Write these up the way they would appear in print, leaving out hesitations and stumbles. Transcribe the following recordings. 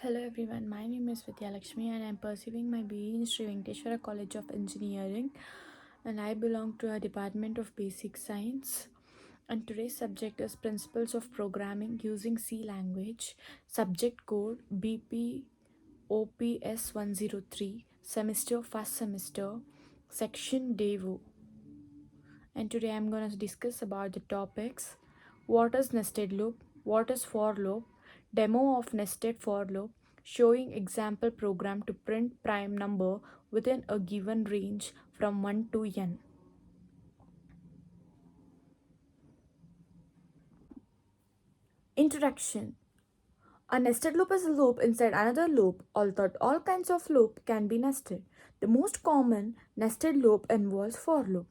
Hello everyone, my name is Vidya Lakshmi and I am pursuing my BE in Sri Venkateshwara College of Engineering, and I belong to a department of basic science. And today's subject is Principles of Programming Using C Language, subject code BPOPS 103, semester first semester, section DEVO. And today I'm going to discuss about the topics: what is nested loop, what is for loop, demo of nested for loop, showing example program to print prime number within a given range from 1 to n. Introduction. A nested loop is a loop inside another loop, although all kinds of loop can be nested. The most common nested loop involves for loop.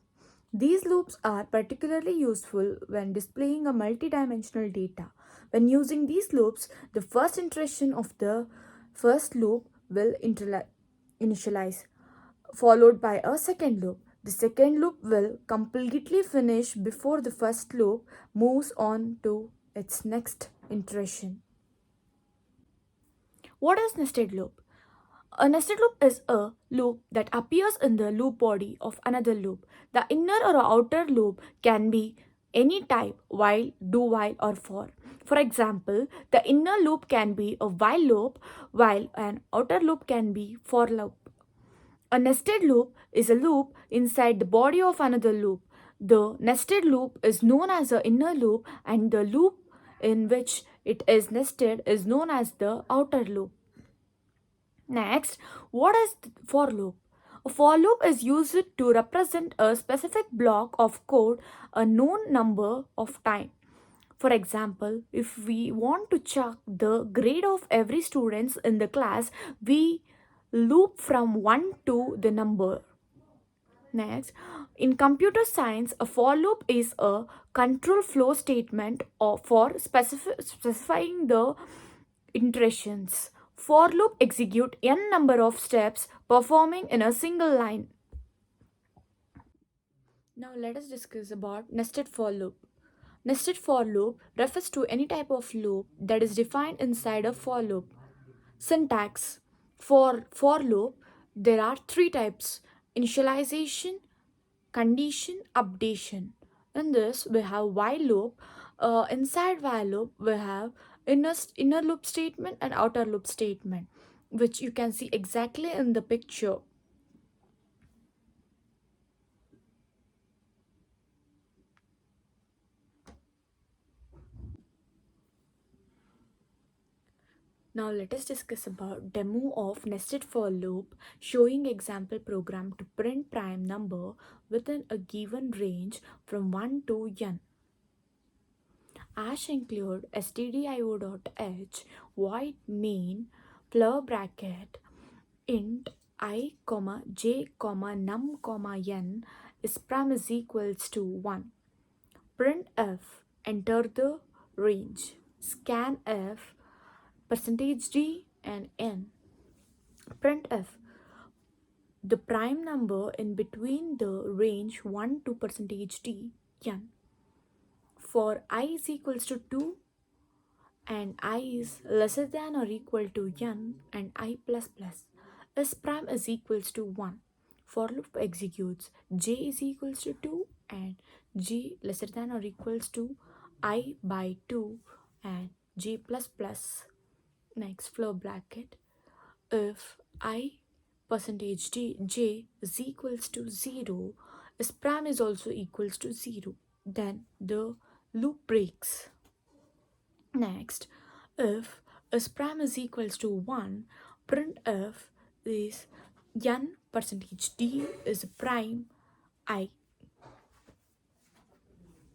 These loops are particularly useful when displaying a multidimensional data. When using these loops, the first iteration of the first loop will initialize, followed by a second loop. The second loop will completely finish before the first loop moves on to its next iteration. What is nested loop? A nested loop is a loop that appears in the loop body of another loop. The inner or outer loop can be any type: while, do while, or for. For example, the inner loop can be a while loop, while an outer loop can be for loop. A nested loop is a loop inside the body of another loop. The nested loop is known as the inner loop, and the loop in which it is nested is known as the outer loop. Next, what is for loop? A for loop is used to represent a specific block of code a known number of time. For example, if we want to check the grade of every student in the class, we loop from 1 to the number. Next, in computer science, a for loop is a control flow statement for specifying the iterations. For loop execute n number of steps performing in a single line. Now let us discuss about nested for loop. Nested for loop refers to any type of loop that is defined inside a for loop. Syntax: for loop there are three types: initialization, condition, updation. In this we have while loop. Inside while loop we have inner loop statement and outer loop statement, which you can see exactly in the picture. Now let us discuss about demo of nested for loop, showing example program to print prime number within a given range from 1 to n. Ash include stdio.h, void main, floor bracket, int I, j, num, n is prim is equals to 1. Printf, enter the range. Scanf, percentage %d and n. Printf, the prime number in between the range 1 to percentage %d, n. For I is equals to 2 and I is lesser than or equal to n and I plus plus, s prime is equals to 1. For loop executes j is equals to 2 and j lesser than or equals to I by 2 and j plus plus. Next, floor bracket, if I percentage j is equals to 0, s prime is also equals to 0, then the loop breaks. Next, if s prime is equals to 1, printf is n percentage d is prime I.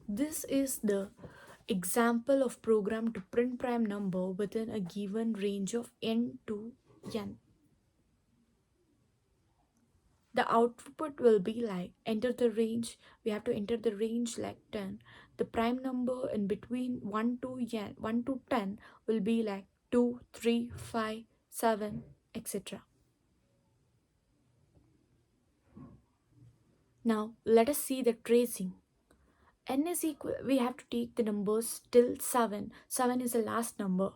This is the example of program to print prime number within a given range of n to n. The output will be like, enter the range, we have to enter the range like 10. The prime number in between 1 to 10 will be like 2, 3, 5, 7, etc. Now let us see the tracing. N is equal, we have to take the numbers till 7. 7 is the last number.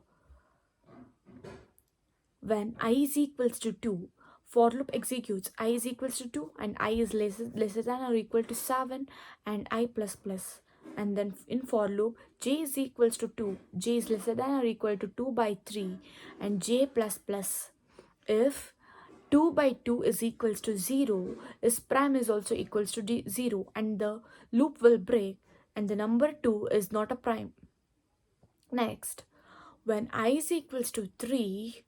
When I is equals to 2, for loop executes I is equals to 2 and I is lesser than or equal to 7 and I plus plus. And then in for loop j is equals to 2, j is lesser than or equal to 2 by 3 and j plus plus. If 2 by 2 is equals to 0, is prime is also equals to 0 and the loop will break and the number 2 is not a prime. Next, when I is equals to 3,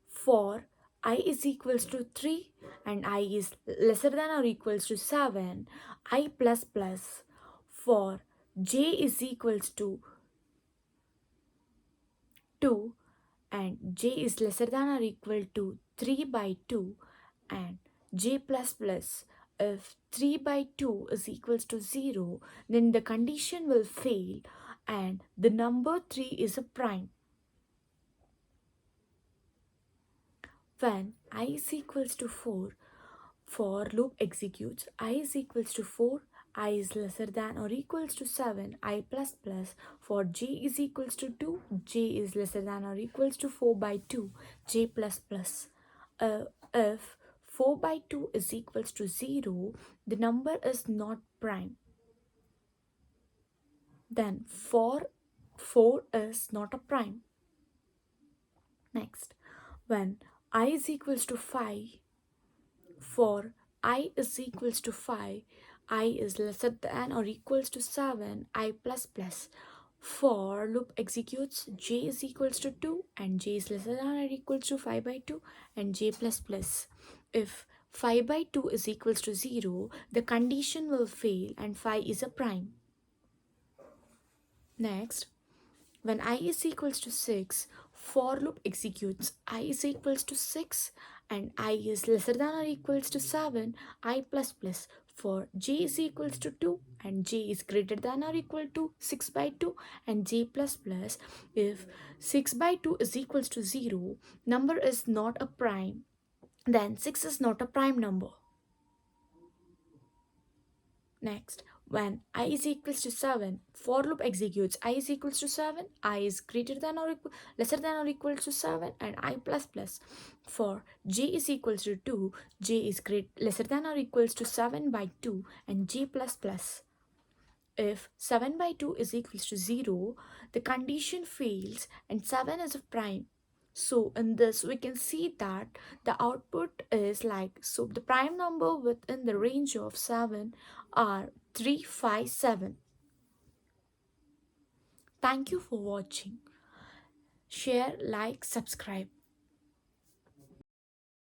for I is equals to 3 and I is lesser than or equals to 7, I plus plus. For j is equals to 2 and j is lesser than or equal to 3 by 2 and j plus plus. If 3 by 2 is equals to 0, then the condition will fail and the number 3 is a prime. When I is equals to 4, for loop executes I is equals to 4, I is lesser than or equals to 7, I plus plus. For j is equals to 2, j is lesser than or equals to 4 by 2, j plus plus. If 4 by 2 is equals to 0, the number is not prime. Then for 4 is not a prime. Next, when I is equals to 5, for I is equals to 5, I is lesser than or equals to 7, I plus plus. For loop executes j is equals to 2 and j is lesser than or equals to 5 by 2 and j plus plus. If 5 by 2 is equals to 0, the condition will fail and 5 is a prime. Next, when I is equals to 6, for loop executes I is equals to 6 and I is lesser than or equals to 7, I plus plus. For j is equals to 2 and j is greater than or equal to 6 by 2 and j plus plus. If 6 by 2 is equals to 0, number is not a prime, then 6 is not a prime number. Next, when I is equals to 7, for loop executes I is equals to 7, I is greater than or lesser than or equal to 7 and I plus plus. For j is equals to 2, j is lesser than or equals to 7 by 2 and j plus plus. If 7 by 2 is equals to 0, the condition fails and 7 is a prime. So in this we can see that the output is like, so the prime number within the range of 7 are 3, 5, 7. Thank you for watching. Share, like, subscribe.